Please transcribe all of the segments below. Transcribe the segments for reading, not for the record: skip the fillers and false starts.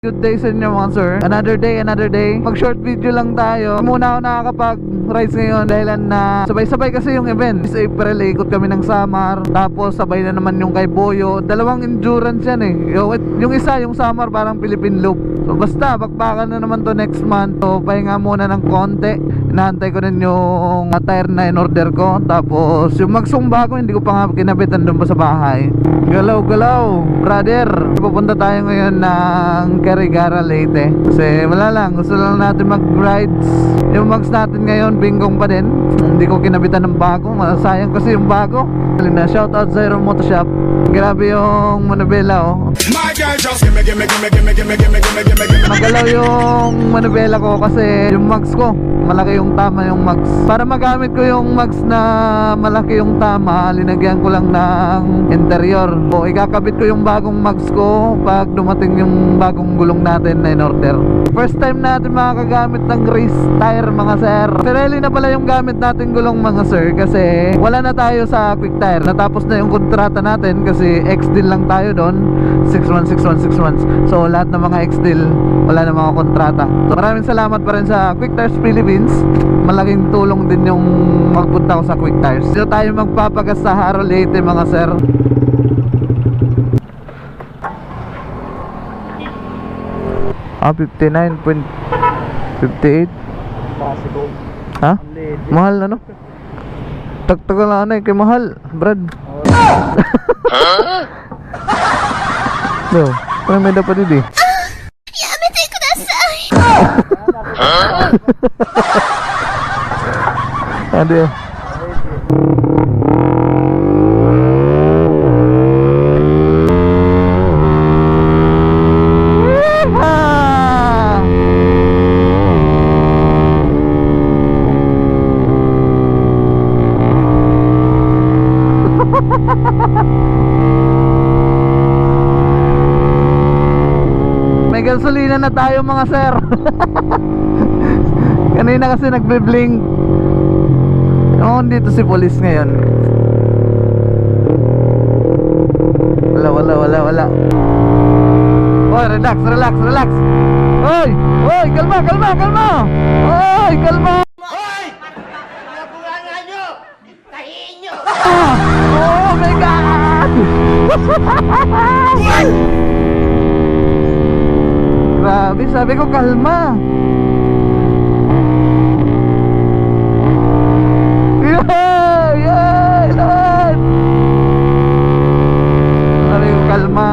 Good day sa inyo mga sir. Another day. Pag short video lang tayo. Muna ako nakakapag-rides ngayon dahilan na sabay-sabay kasi yung event. This April, ikot kami ng Samar. Tapos sabay na naman yung kay Boyo. Dalawang endurance yan eh. Yung isa, yung Samar parang Philippine Loop. So basta, bakbakan na naman to next month. So pahinga muna ng konti. Inaantay ko din yung tire na in-order ko. Tapos yung magsumba ko, hindi ko pa nga kinabit. Andun pa sa bahay. Galaw, brother. Pupunta tayo ngayon ng Carigara Leyte. Kasi wala lang, gusto lang natin mag-rides. Yung mags natin ngayon, bingkong pa din. Hindi ko kinabitan ng bago. Masayang kasi yung bago. Shout out sa Aero Moto Shop. Grabe yung manubela oh. Magalaw yung manubela ko kasi yung mags ko malaki yung tama yung mags. Para magamit ko yung mags na malaki yung tama, linagyan ko lang ng interior. O ikakabit ko yung bagong mags ko pag dumating yung bagong gulong natin na in-order. First time natin makakagamit ng race tire mga sir. Pirelli na pala yung gamit natin gulong mga sir kasi wala na tayo sa quick tire. Natapos na yung kontrata natin kasi X-deal lang tayo doon. 6 months. So lahat ng mga X-deal wala na mga kontrata. So maraming salamat pa rin sa Quick Tires Philippines. Malaking tulong din yung magpunta ko sa Quick Tires. Dito tayo magpapagas sa Haro Leyte mga sir. Ah, 59.58. Ha? Mahal ano? Tagtagal na ano eh, kay mahal Brad. No, parang may dapat dito eh. Yamete kudasai. Ano yun? May gasolina na tayo mga sir. Kanina kasi nagbe-blink. Oh, dito si police ngayon. Wala. Oh, relax. Hoy, kalma. Hoy, kalma. Hoy! Nabulangan nyo! Tahiin nyo! Oh my God! Grabe, sabi ko kalma. Yay! Lord! Sabi ko kalma.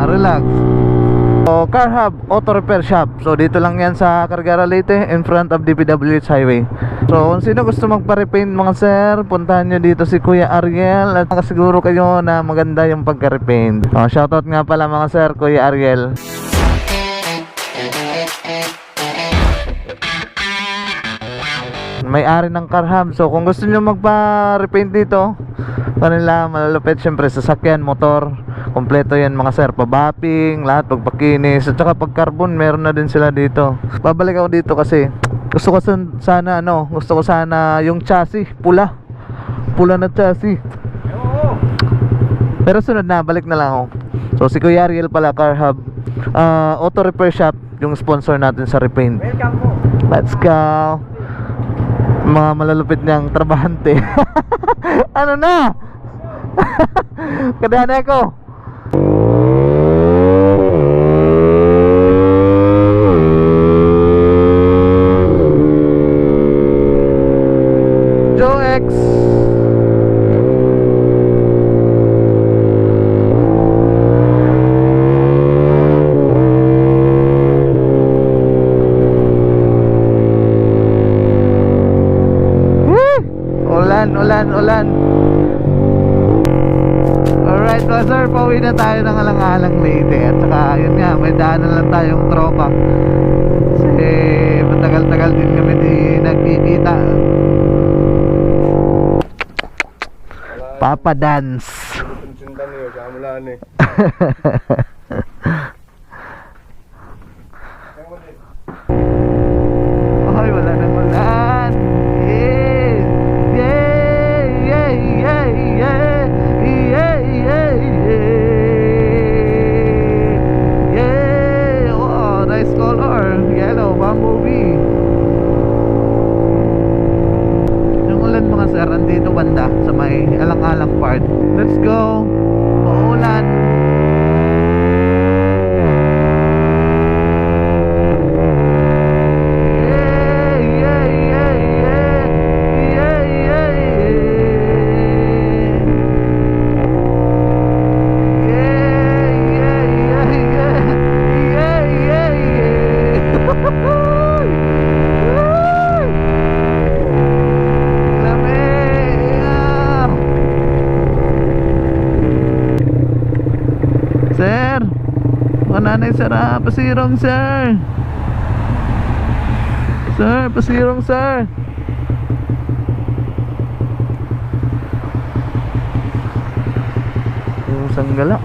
Relax. So, Car Hub Auto Repair Shop. So dito lang yan sa Carigara Leyte, in front of DPWH Highway. So kung sino gusto magpa-repaint mga sir, puntahan nyo dito si Kuya Ariel at nakasiguro kayo na maganda yung pagka-repaint. Shoutout nga pala mga sir, Kuya Ariel. May-ari ng Car Hub. So kung gusto nyo magpa-repaint dito, kanila malalupit syempre sasakyan, motor, kompleto yan mga sir, pabapping, lahat, pagpakinis at saka pag-carbon, meron na din sila dito. Babalik ako dito kasi gusto ko sana yung chassis, pula na chassis. Pero sunod na, balik na lang ako. So si Kuya Ariel pala, Car Hub Auto Repair Shop, yung sponsor natin sa repaint. Welcome po. Let's go. Mga malalupit niyang trabahante. Ano na? Kadaan ako. Joe X. Ulan. Alright mga sir, pauwi na tayo ng alang-alang Leyte. At saka yun nga, may daanan lang tayong tropa. Kasi matagal-tagal din kami di nagkikita. Papa dance. Sundan niyo, kamulaan eh. Ay, wala nang ulan. Nanay Sara, pasirong sir. Sir, pasirong sir. Yung sanggala.